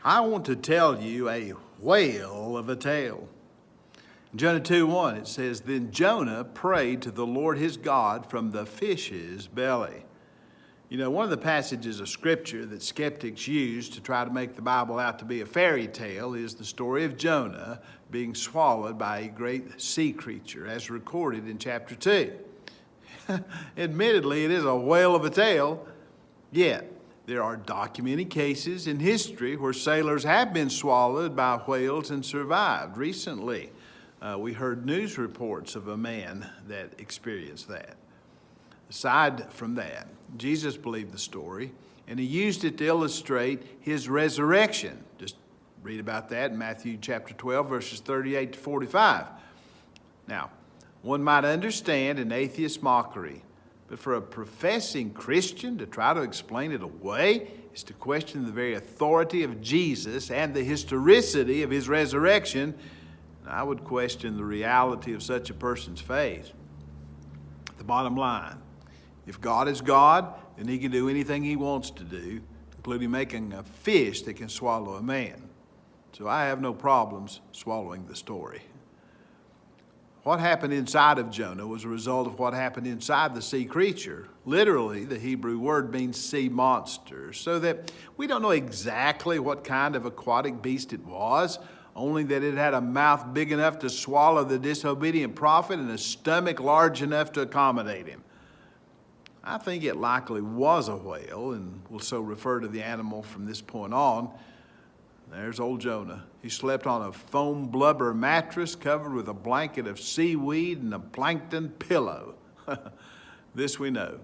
I want to tell you a whale of a tale. In Jonah 2:1, it says, Then Jonah prayed to the Lord his God from the fish's belly. You know, one of the passages of Scripture that skeptics use to try to make the Bible out to be a fairy tale is the story of Jonah being swallowed by a great sea creature, as recorded in chapter 2. Admittedly, it is a whale of a tale, yet there are documented cases in history where sailors have been swallowed by whales and survived. Recently, we heard news reports of a man that experienced that. Aside from that, Jesus believed the story, and he used it to illustrate his resurrection. Just read about that in Matthew chapter 12, verses 38 to 45. Now, one might understand an atheist mockery, but for a professing Christian to try to explain it away is to question the very authority of Jesus and the historicity of his resurrection. I would question the reality of such a person's faith. The bottom line, if God is God, then he can do anything he wants to do, including making a fish that can swallow a man. So I have no problems swallowing the story. What happened inside of Jonah was a result of what happened inside the sea creature. Literally, the Hebrew word means sea monster, so that we don't know exactly what kind of aquatic beast it was, only that it had a mouth big enough to swallow the disobedient prophet and a stomach large enough to accommodate him. I think it likely was a whale, and we'll so refer to the animal from this point on. There's old Jonah. He slept on a foam blubber mattress covered with a blanket of seaweed and a plankton pillow. This we know.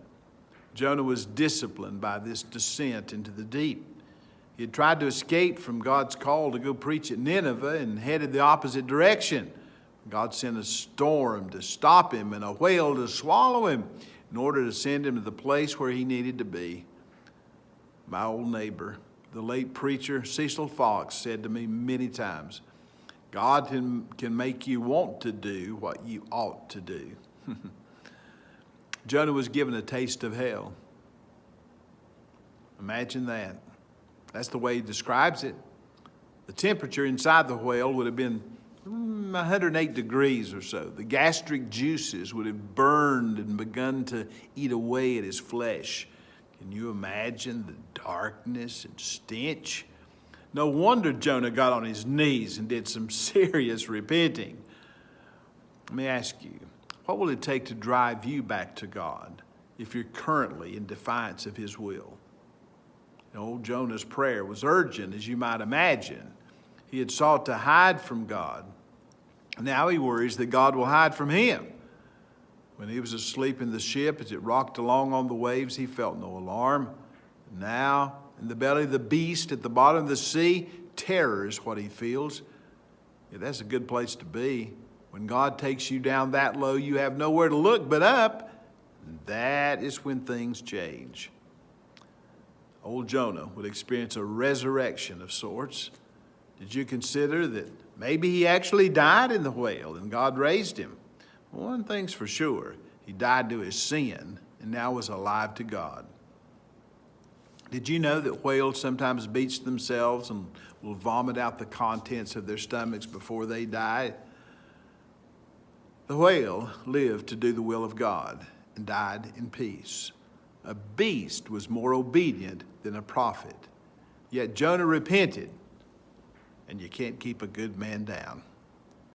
Jonah was disciplined by this descent into the deep. He had tried to escape from God's call to go preach at Nineveh and headed the opposite direction. God sent a storm to stop him and a whale to swallow him in order to send him to the place where he needed to be. My old neighbor, the late preacher Cecil Fox, said to me many times, God can make you want to do what you ought to do. Jonah was given a taste of hell. Imagine that. That's the way he describes it. The temperature inside the whale would have been 108 degrees or so. The gastric juices would have burned and begun to eat away at his flesh. Can you imagine the darkness and stench? No wonder Jonah got on his knees and did some serious repenting. Let me ask you, what will it take to drive you back to God if you're currently in defiance of his will? Old Jonah's prayer was urgent, as you might imagine. He had sought to hide from God. Now he worries that God will hide from him. When he was asleep in the ship, as it rocked along on the waves, he felt no alarm. Now, in the belly of the beast at the bottom of the sea, terror is what he feels. Yeah, that's a good place to be. When God takes you down that low, you have nowhere to look but up. And that is when things change. Old Jonah would experience a resurrection of sorts. Did you consider that maybe he actually died in the whale and God raised him? One thing's for sure, he died to his sin and now is alive to God. Did you know that whales sometimes beach themselves and will vomit out the contents of their stomachs before they die? The whale lived to do the will of God and died in peace. A beast was more obedient than a prophet. Yet Jonah repented, and you can't keep a good man down.